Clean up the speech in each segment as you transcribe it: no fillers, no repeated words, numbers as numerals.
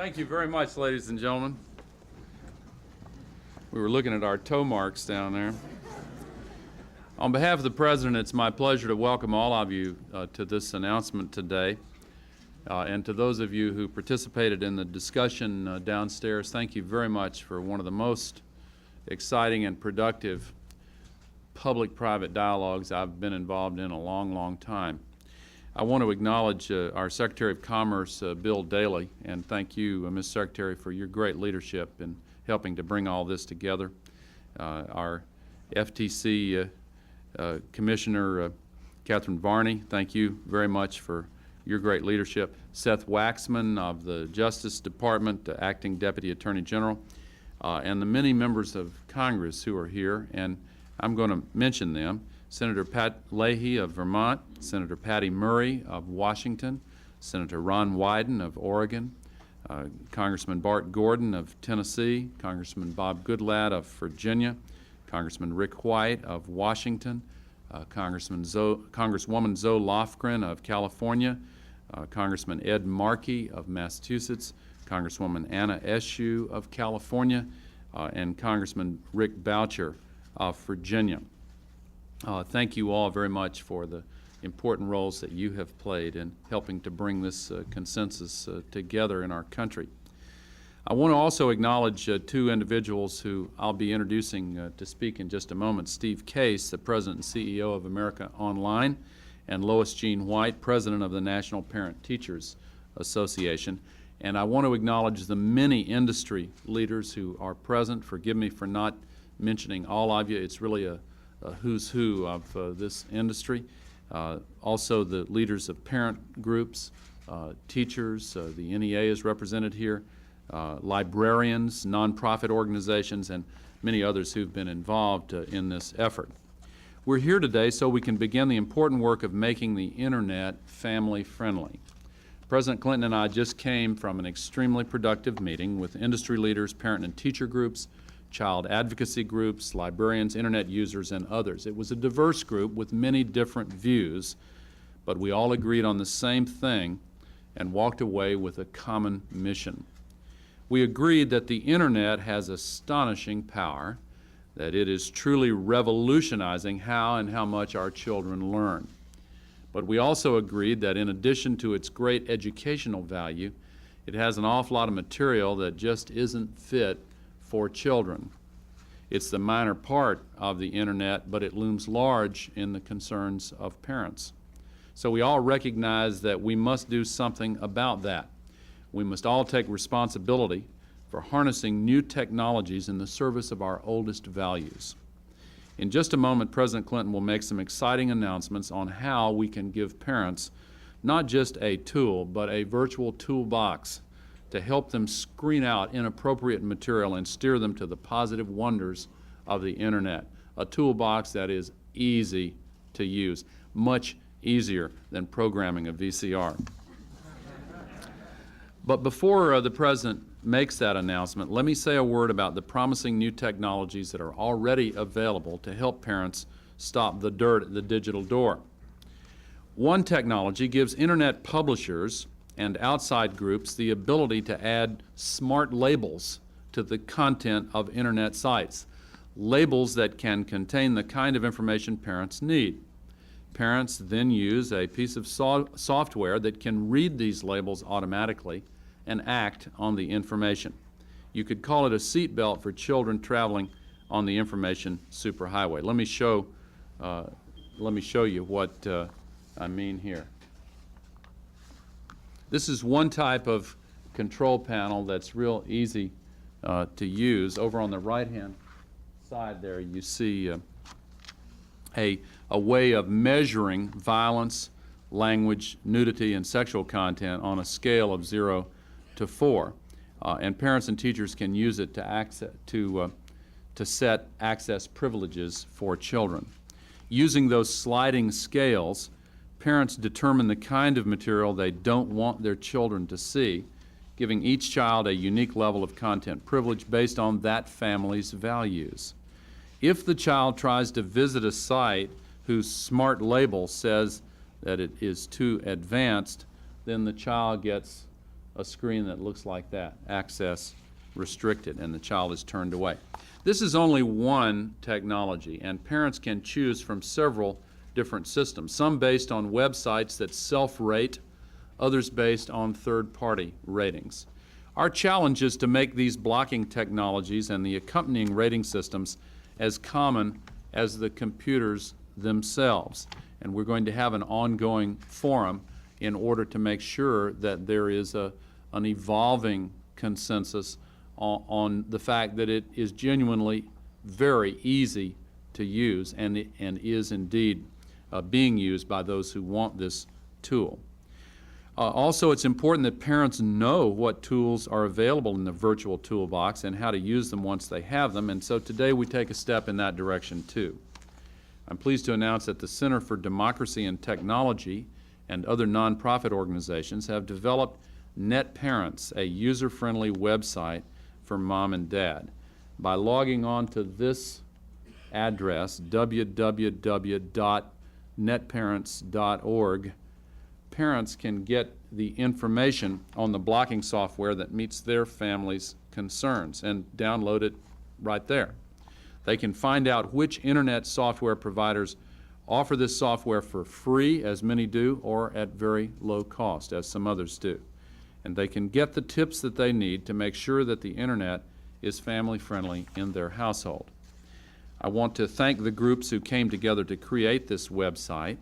Thank you very much, ladies and gentlemen. We were looking at our toe marks down there. On behalf of the President, it's my pleasure to welcome all of you to this announcement today. And to those of you who participated in the discussion downstairs, thank you very much for one of the most exciting and productive public-private dialogues I've been involved in a long, long time. I want to acknowledge our Secretary of Commerce, Bill Daley, and thank you, Ms. Secretary, for your great leadership in helping to bring all this together. Our FTC Commissioner, Catherine Varney, thank you very much for your great leadership. Seth Waxman of the Justice Department, Acting Deputy Attorney General, and the many members of Congress who are here, and I'm going to mention them. Senator Pat Leahy of Vermont, Senator Patty Murray of Washington, Senator Ron Wyden of Oregon, Congressman Bart Gordon of Tennessee, Congressman Bob Goodlatte of Virginia, Congressman Rick White of Washington, Congresswoman Zoe Lofgren of California, Congressman Ed Markey of Massachusetts, Congresswoman Anna Eshoo of California, and Congressman Rick Boucher of Virginia. Thank you all very much for the important roles that you have played in helping to bring this consensus together in our country. I want to also acknowledge two individuals who I'll be introducing to speak in just a moment. Steve Case, the President and CEO of America Online, and Lois Jean White, President of the National Parent Teachers Association. And I want to acknowledge the many industry leaders who are present. Forgive me for not mentioning all of you. It's really a who's who of this industry. Also the leaders of parent groups, teachers, the NEA is represented here, librarians, nonprofit organizations, and many others who've been involved in this effort. We're here today so we can begin the important work of making the Internet family-friendly. President Clinton and I just came from an extremely productive meeting with industry leaders, parent and teacher groups, child advocacy groups, librarians, Internet users, and others. It was a diverse group with many different views, but we all agreed on the same thing and walked away with a common mission. We agreed that the Internet has astonishing power, that it is truly revolutionizing how and how much our children learn. But we also agreed that in addition to its great educational value, it has an awful lot of material that just isn't fit for children. It's the minor part of the Internet, but it looms large in the concerns of parents. So we all recognize that we must do something about that. We must all take responsibility for harnessing new technologies in the service of our oldest values. In just a moment, President Clinton will make some exciting announcements on how we can give parents not just a tool, but a virtual toolbox to help them screen out inappropriate material and steer them to the positive wonders of the Internet. A toolbox that is easy to use, much easier than programming a VCR. But before the President makes that announcement, let me say a word about the promising new technologies that are already available to help parents stop the dirt at the digital door. One technology gives Internet publishers and outside groups the ability to add smart labels to the content of Internet sites, labels that can contain the kind of information parents need. Parents then use a piece of software that can read these labels automatically and act on the information. You could call it a seatbelt for children traveling on the information superhighway. Let me show you what I mean here. This is one type of control panel that's real easy to use. Over on the right-hand side there, you see a way of measuring violence, language, nudity, and sexual content on a scale of 0 to 4. And parents and teachers can use it to set access privileges for children. Using those sliding scales, parents determine the kind of material they don't want their children to see, giving each child a unique level of content privilege based on that family's values. If the child tries to visit a site whose smart label says that it is too advanced, then the child gets a screen that looks like that, access restricted, and the child is turned away. This is only one technology, and parents can choose from several different systems, some based on websites that self-rate, others based on third-party ratings. Our challenge is to make these blocking technologies and the accompanying rating systems as common as the computers themselves. And we're going to have an ongoing forum in order to make sure that there is an evolving consensus on the fact that it is genuinely very easy to use and is indeed being used by those who want this tool. Also, it's important that parents know what tools are available in the virtual toolbox and how to use them once they have them, and so today we take a step in that direction too. I'm pleased to announce that the Center for Democracy and Technology and other nonprofit organizations have developed Net Parents, a user-friendly website for mom and dad. By logging on to this address, www.netparents.org, parents can get the information on the blocking software that meets their family's concerns and download it right there. They can find out which internet software providers offer this software for free, as many do, or at very low cost, as some others do. And they can get the tips that they need to make sure that the internet is family-friendly in their household. I want to thank the groups who came together to create this website,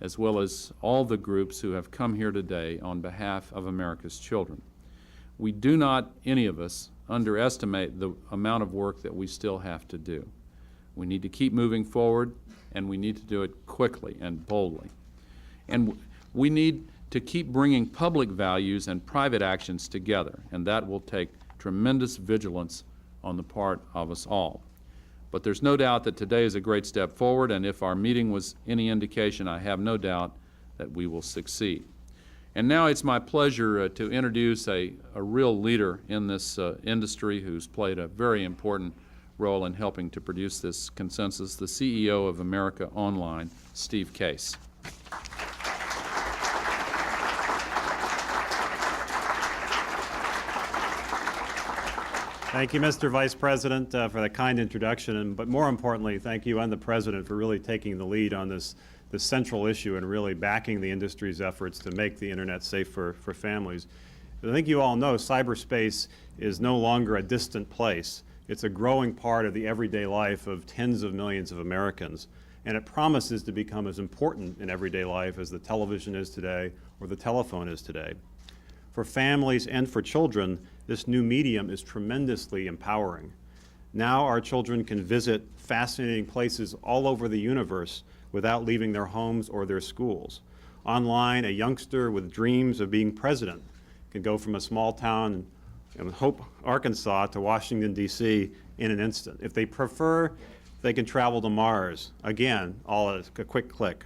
as well as all the groups who have come here today on behalf of America's children. We do not, any of us, underestimate the amount of work that we still have to do. We need to keep moving forward, and we need to do it quickly and boldly. And we need to keep bringing public values and private actions together, and that will take tremendous vigilance on the part of us all. But there's no doubt that today is a great step forward, and if our meeting was any indication, I have no doubt that we will succeed. And now it's my pleasure to introduce a real leader in this industry who's played a very important role in helping to produce this consensus, the CEO of America Online, Steve Case. Thank you, Mr. Vice President, for the kind introduction, but more importantly, thank you and the President for really taking the lead on this central issue and really backing the industry's efforts to make the Internet safe for families. I think you all know cyberspace is no longer a distant place. It's a growing part of the everyday life of tens of millions of Americans, and it promises to become as important in everyday life as the television is today or the telephone is today. For families and for children, this new medium is tremendously empowering. Now our children can visit fascinating places all over the universe without leaving their homes or their schools. Online, a youngster with dreams of being president can go from a small town in Hope, Arkansas to Washington, D.C. in an instant. If they prefer, they can travel to Mars, again, all at a quick click.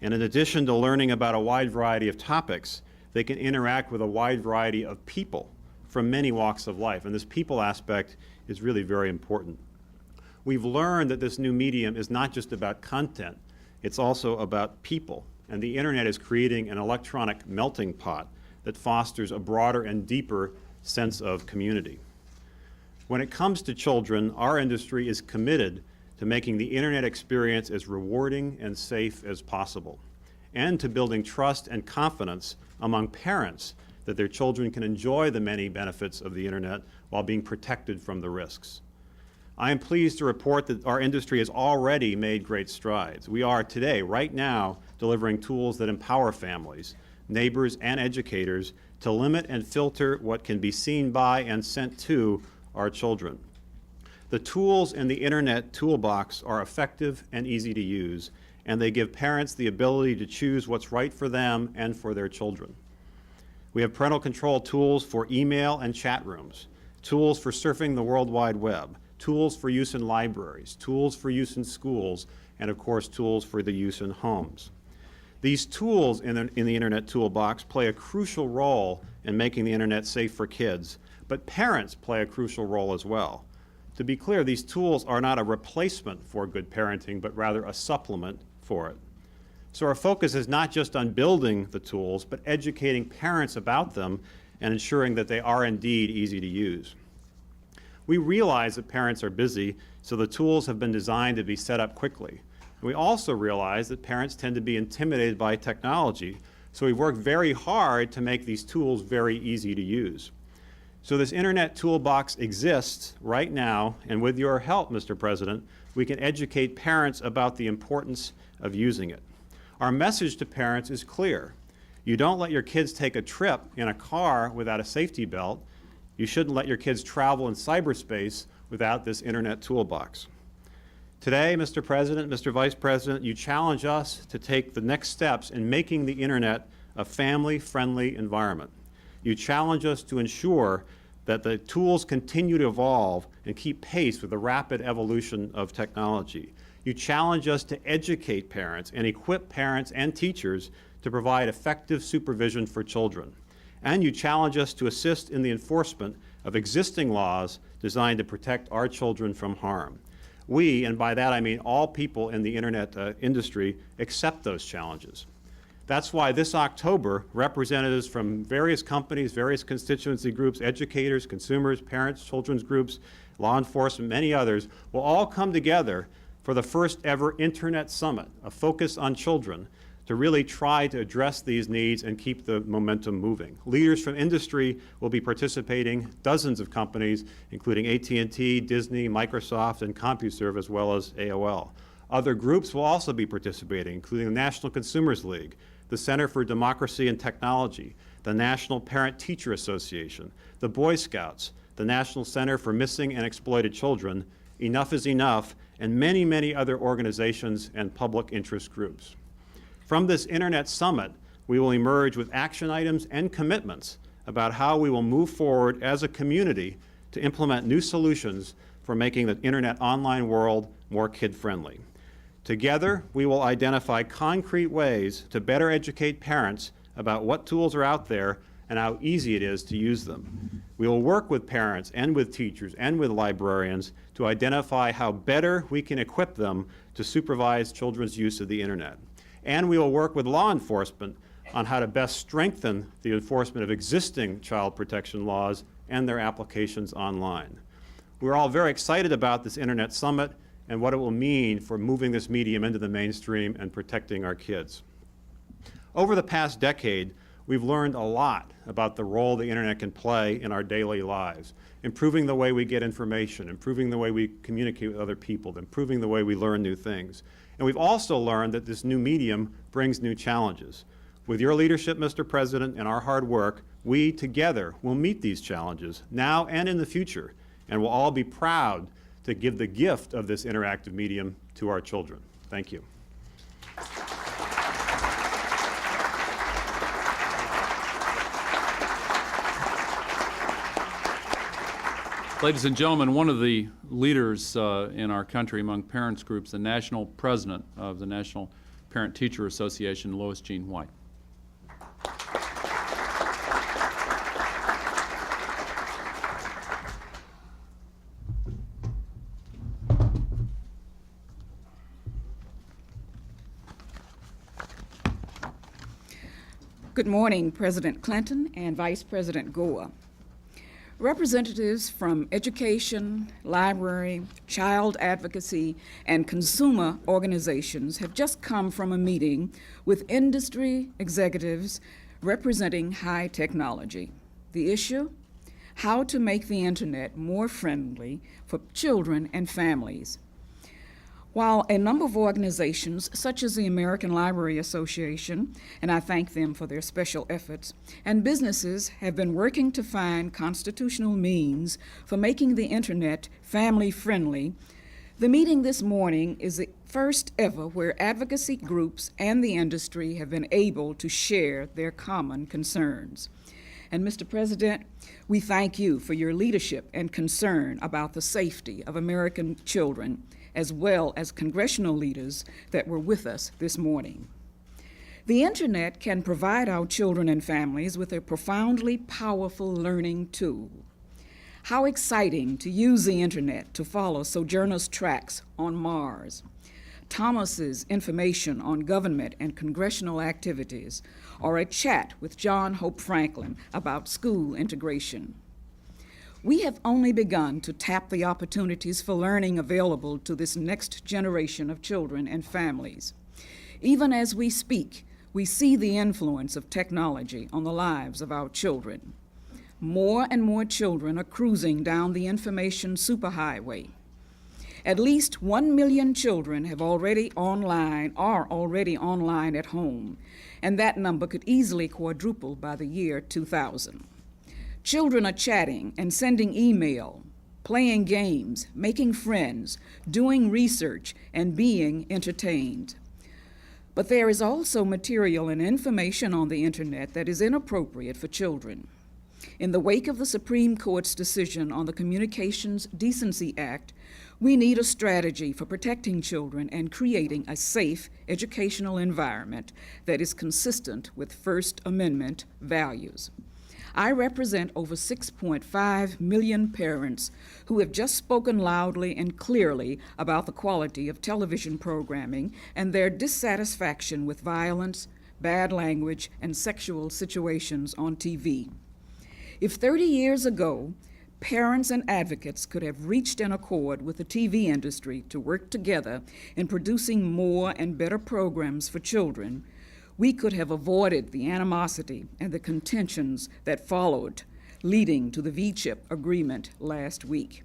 And in addition to learning about a wide variety of topics, they can interact with a wide variety of people from many walks of life, and this people aspect is really very important. We've learned that this new medium is not just about content, it's also about people, and the Internet is creating an electronic melting pot that fosters a broader and deeper sense of community. When it comes to children, our industry is committed to making the Internet experience as rewarding and safe as possible, and to building trust and confidence among parents that their children can enjoy the many benefits of the Internet while being protected from the risks. I am pleased to report that our industry has already made great strides. We are today, right now, delivering tools that empower families, neighbors, and educators to limit and filter what can be seen by and sent to our children. The tools in the Internet toolbox are effective and easy to use, and they give parents the ability to choose what's right for them and for their children. We have parental control tools for email and chat rooms, tools for surfing the World Wide Web, tools for use in libraries, tools for use in schools, and of course tools for the use in homes. These tools in the Internet toolbox play a crucial role in making the Internet safe for kids, but parents play a crucial role as well. To be clear, these tools are not a replacement for good parenting, but rather a supplement for it. So our focus is not just on building the tools, but educating parents about them and ensuring that they are indeed easy to use. We realize that parents are busy, so the tools have been designed to be set up quickly. We also realize that parents tend to be intimidated by technology, so we've worked very hard to make these tools very easy to use. So this Internet toolbox exists right now, and with your help, Mr. President, we can educate parents about the importance of using it. Our message to parents is clear. You don't let your kids take a trip in a car without a safety belt. You shouldn't let your kids travel in cyberspace without this Internet toolbox. Today, Mr. President, Mr. Vice President, you challenge us to take the next steps in making the Internet a family-friendly environment. You challenge us to ensure that the tools continue to evolve and keep pace with the rapid evolution of technology. You challenge us to educate parents and equip parents and teachers to provide effective supervision for children. And you challenge us to assist in the enforcement of existing laws designed to protect our children from harm. We, and by that I mean all people in the Internet industry, accept those challenges. That's why this October, representatives from various companies, various constituency groups, educators, consumers, parents, children's groups, law enforcement, many others, will all come together for the first ever Internet Summit, a focus on children, to really try to address these needs and keep the momentum moving. Leaders from industry will be participating, dozens of companies, including AT&T, Disney, Microsoft, and CompuServe, as well as AOL. Other groups will also be participating, including the National Consumers League, the Center for Democracy and Technology, the National Parent-Teacher Association, the Boy Scouts, the National Center for Missing and Exploited Children, Enough is Enough, and many, many other organizations and public interest groups. From this Internet Summit, we will emerge with action items and commitments about how we will move forward as a community to implement new solutions for making the Internet online world more kid-friendly. Together, we will identify concrete ways to better educate parents about what tools are out there and how easy it is to use them. We will work with parents and with teachers and with librarians to identify how better we can equip them to supervise children's use of the Internet. And we will work with law enforcement on how to best strengthen the enforcement of existing child protection laws and their applications online. We're all very excited about this Internet Summit and what it will mean for moving this medium into the mainstream and protecting our kids. Over the past decade, we've learned a lot about the role the Internet can play in our daily lives, improving the way we get information, improving the way we communicate with other people, improving the way we learn new things. And we've also learned that this new medium brings new challenges. With your leadership, Mr. President, and our hard work, we together will meet these challenges now and in the future, and we'll all be proud to give the gift of this interactive medium to our children. Thank you. Ladies and gentlemen, one of the leaders in our country among parents groups, the national president of the National Parent-Teacher Association, Lois Jean White. Good morning, President Clinton and Vice President Gore. Representatives from education, library, child advocacy, and consumer organizations have just come from a meeting with industry executives representing high technology. The issue? How to make the Internet more friendly for children and families. While a number of organizations, such as the American Library Association, and I thank them for their special efforts, and businesses have been working to find constitutional means for making the Internet family-friendly, the meeting this morning is the first ever where advocacy groups and the industry have been able to share their common concerns. And Mr. President, we thank you for your leadership and concern about the safety of American children, as well as congressional leaders that were with us this morning. The Internet can provide our children and families with a profoundly powerful learning tool. How exciting to use the Internet to follow Sojourner's tracks on Mars, Thomas's information on government and congressional activities, or a chat with John Hope Franklin about school integration. We have only begun to tap the opportunities for learning available to this next generation of children and families. Even as we speak, we see the influence of technology on the lives of our children. More and more children are cruising down the information superhighway. At least 1 million children are already online at home, and that number could easily quadruple by the year 2000. Children are chatting and sending email, playing games, making friends, doing research, and being entertained. But there is also material and information on the internet that is inappropriate for children. In the wake of the Supreme Court's decision on the Communications Decency Act, we need a strategy for protecting children and creating a safe educational environment that is consistent with First Amendment values. I represent over 6.5 million parents who have just spoken loudly and clearly about the quality of television programming and their dissatisfaction with violence, bad language, and sexual situations on TV. If 30 years ago, parents and advocates could have reached an accord with the TV industry to work together in producing more and better programs for children, we could have avoided the animosity and the contentions that followed, leading to the V-CHIP agreement last week.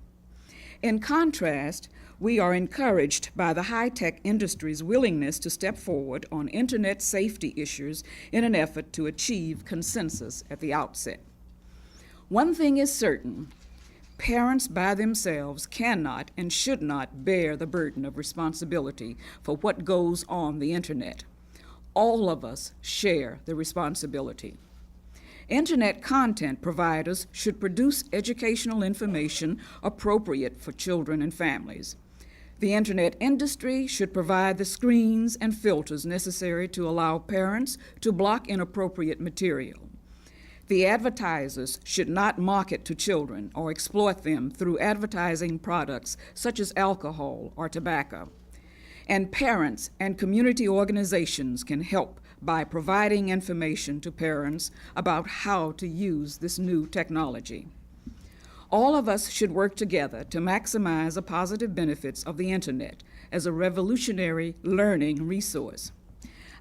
In contrast, we are encouraged by the high-tech industry's willingness to step forward on internet safety issues in an effort to achieve consensus at the outset. One thing is certain: parents by themselves cannot and should not bear the burden of responsibility for what goes on the internet. All of us share the responsibility. Internet content providers should produce educational information appropriate for children and families. The internet industry should provide the screens and filters necessary to allow parents to block inappropriate material. The advertisers should not market to children or exploit them through advertising products such as alcohol or tobacco. And parents and community organizations can help by providing information to parents about how to use this new technology. All of us should work together to maximize the positive benefits of the internet as a revolutionary learning resource.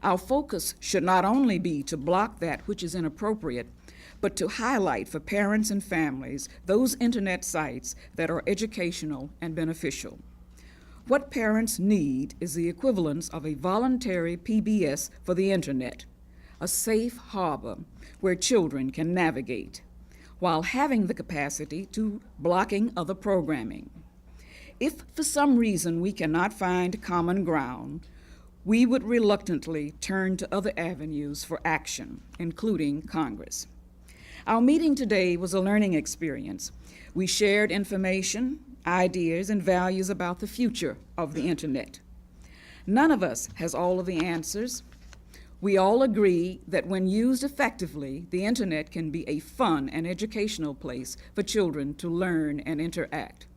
Our focus should not only be to block that which is inappropriate, but to highlight for parents and families those internet sites that are educational and beneficial. What parents need is the equivalence of a voluntary PBS for the internet, a safe harbor where children can navigate, while having the capacity to blocking other programming. If for some reason we cannot find common ground, we would reluctantly turn to other avenues for action, including Congress. Our meeting today was a learning experience. We shared information, ideas, and values about the future of the internet. None of us has all of the answers. We all agree that when used effectively, the internet can be a fun and educational place for children to learn and interact.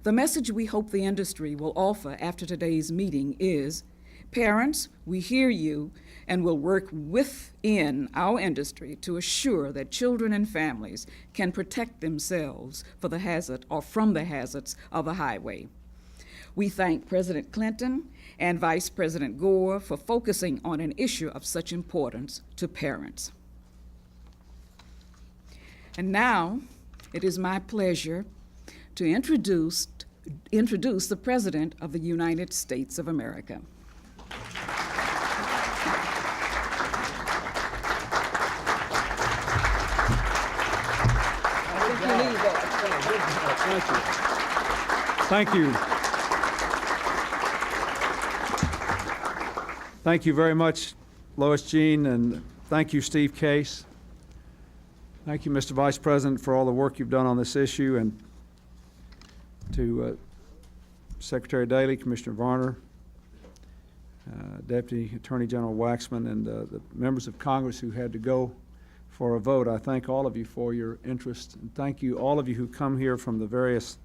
The message we hope the industry will offer after today's meeting is: parents, we hear you and will work within our industry to assure that children and families can protect themselves from the hazards of the highway. We thank President Clinton and Vice President Gore for focusing on an issue of such importance to parents. And now it is my pleasure to introduce the President of the United States of America. Thank you. Thank you very much, Lois Jean, and thank you, Steve Case. Thank you, Mr. Vice President, for all the work you've done on this issue, and to Secretary Daley, Commissioner Varner, Deputy Attorney General Waxman, and the members of Congress who had to go for a vote. I thank all of you for your interest, and thank you, all of you who come here from the various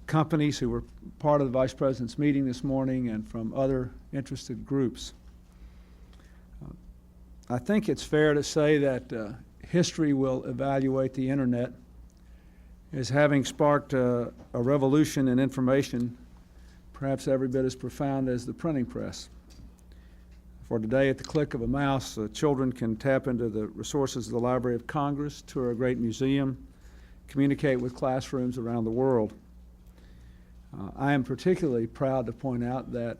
companies who were part of the Vice President's meeting this morning and from other interested groups. I think it's fair to say that history will evaluate the Internet as having sparked a revolution in information perhaps every bit as profound as the printing press. For today, at the click of a mouse, children can tap into the resources of the Library of Congress, tour a great museum, communicate with classrooms around the world. I am particularly proud to point out that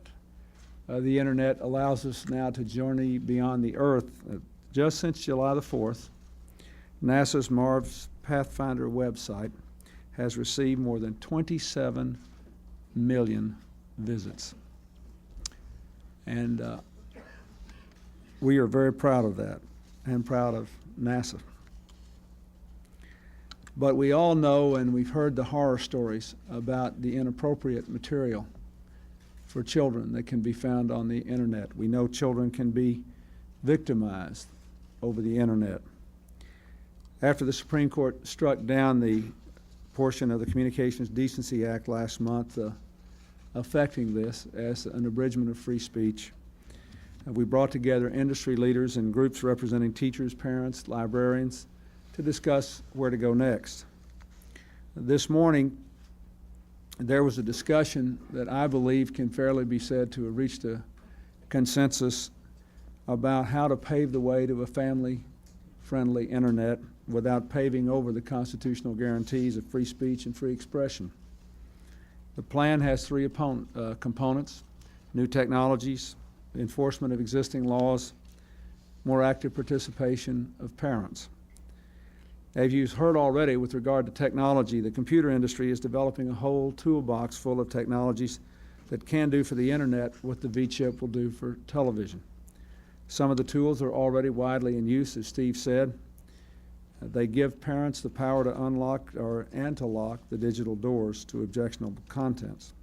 the Internet allows us now to journey beyond the Earth. Just since July the 4th, NASA's Mars Pathfinder website has received more than 27 million visits. And we are very proud of that and proud of NASA. But we all know, and we've heard the horror stories about the inappropriate material for children that can be found on the Internet. We know children can be victimized over the Internet. After the Supreme Court struck down the portion of the Communications Decency Act last month affecting this as an abridgment of free speech, we brought together industry leaders and groups representing teachers, parents, librarians to discuss where to go next. This morning, there was a discussion that I believe can fairly be said to have reached a consensus about how to pave the way to a family-friendly Internet without paving over the constitutional guarantees of free speech and free expression. The plan has three components: new technologies, enforcement of existing laws, more active participation of parents. As you've heard already with regard to technology, the computer industry is developing a whole toolbox full of technologies that can do for the Internet what the V-chip will do for television. Some of the tools are already widely in use, as Steve said. They give parents the power to unlock and to lock the digital doors to objectionable contents.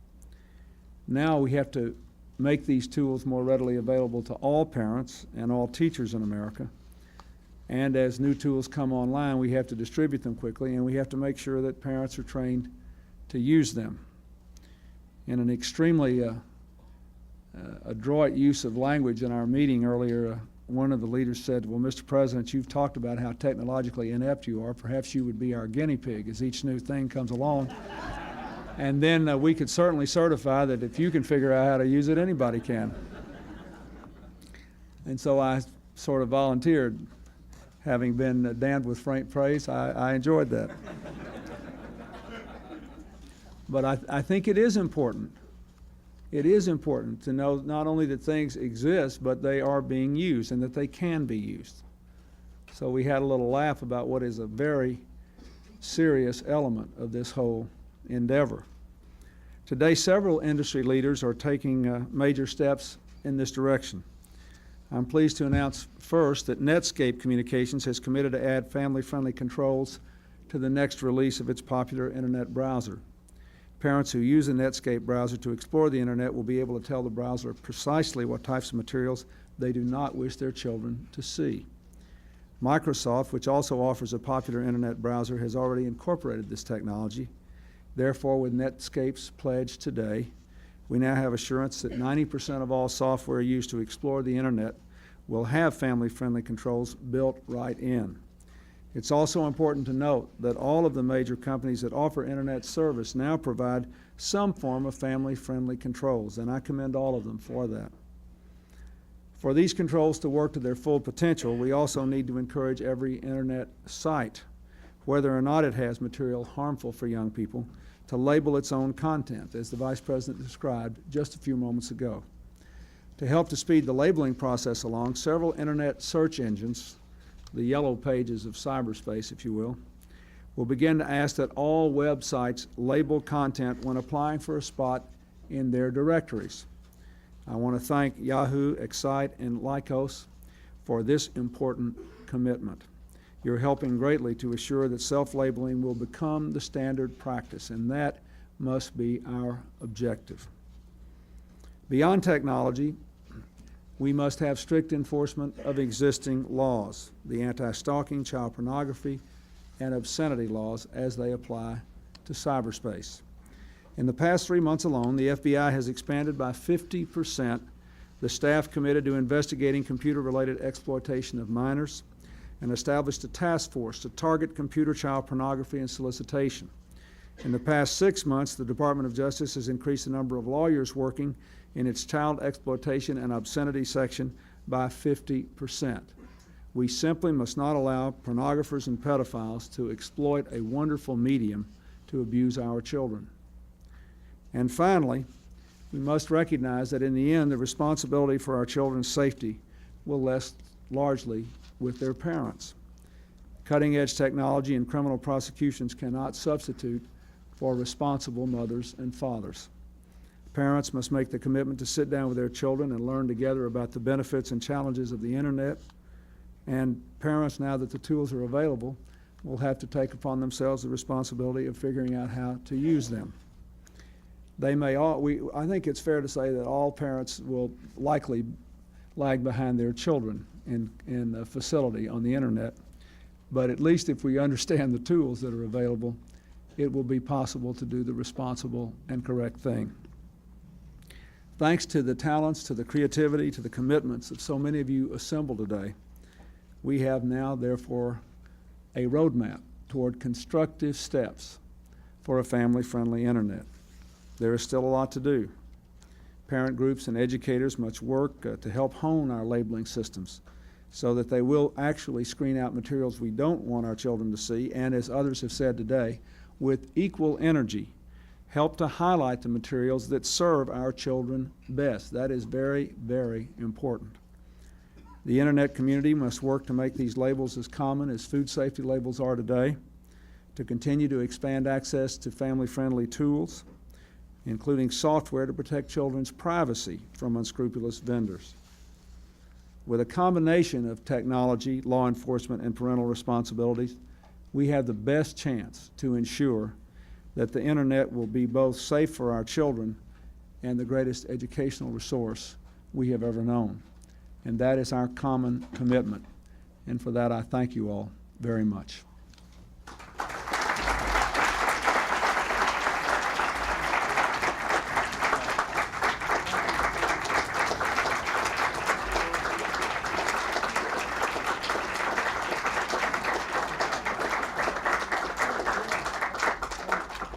Now we have to make these tools more readily available to all parents and all teachers in America. And as new tools come online, we have to distribute them quickly, and we have to make sure that parents are trained to use them. In an extremely adroit use of language in our meeting earlier, one of the leaders said, "Well, Mr. President, you've talked about how technologically inept you are. Perhaps you would be our guinea pig as each new thing comes along. And then we could certainly certify that if you can figure out how to use it, anybody can." And so I sort of volunteered. Having been damned with faint praise, I enjoyed that. But I think it is important. It is important to know not only that things exist, but they are being used and that they can be used. So we had a little laugh about what is a very serious element of this whole endeavor. Today, several industry leaders are taking major steps in this direction. I'm pleased to announce first that Netscape Communications has committed to add family-friendly controls to the next release of its popular Internet browser. Parents who use the Netscape browser to explore the Internet will be able to tell the browser precisely what types of materials they do not wish their children to see. Microsoft, which also offers a popular Internet browser, has already incorporated this technology. Therefore, with Netscape's pledge today, we now have assurance that 90% of all software used to explore the Internet will have family-friendly controls built right in. It's also important to note that all of the major companies that offer Internet service now provide some form of family-friendly controls, and I commend all of them for that. For these controls to work to their full potential, we also need to encourage every Internet site, whether or not it has material harmful for young people, to label its own content, as the Vice President described just a few moments ago. To help to speed the labeling process along, several Internet search engines, the yellow pages of cyberspace, if you will begin to ask that all websites label content when applying for a spot in their directories. I want to thank Yahoo, Excite, and Lycos for this important commitment. You're helping greatly to assure that self-labeling will become the standard practice, and that must be our objective. Beyond technology, we must have strict enforcement of existing laws, the anti-stalking, child pornography, and obscenity laws as they apply to cyberspace. In the past 3 months alone, the FBI has expanded by 50% the staff committed to investigating computer-related exploitation of minors and established a task force to target computer child pornography and solicitation. In the past 6 months, the Department of Justice has increased the number of lawyers working in its child exploitation and obscenity section by 50%. We simply must not allow pornographers and pedophiles to exploit a wonderful medium to abuse our children. And finally, we must recognize that in the end, the responsibility for our children's safety will rest largely with their parents. Cutting-edge technology and criminal prosecutions cannot substitute for responsible mothers and fathers. Parents must make the commitment to sit down with their children and learn together about the benefits and challenges of the internet. And parents, now that the tools are available, will have to take upon themselves the responsibility of figuring out how to use them. I think it's fair to say that all parents will likely lag behind their children in a facility on the internet, but at least if we understand the tools that are available, it will be possible to do the responsible and correct thing. Thanks to the talents, to the creativity, to the commitments of so many of you assembled today, we have now, therefore, a roadmap toward constructive steps for a family-friendly internet. There is still a lot to do. Parent groups and educators must work to help hone our labeling systems so that they will actually screen out materials we don't want our children to see, and as others have said today, with equal energy, help to highlight the materials that serve our children best. That is very, very important. The internet community must work to make these labels as common as food safety labels are today, to continue to expand access to family-friendly tools, including software to protect children's privacy from unscrupulous vendors. With a combination of technology, law enforcement, and parental responsibilities, we have the best chance to ensure that the internet will be both safe for our children and the greatest educational resource we have ever known. And that is our common commitment. And for that, I thank you all very much.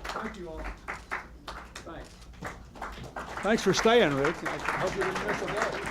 Thank you all. Thanks. Thanks for staying, Rick. I hope you didn't miss a day.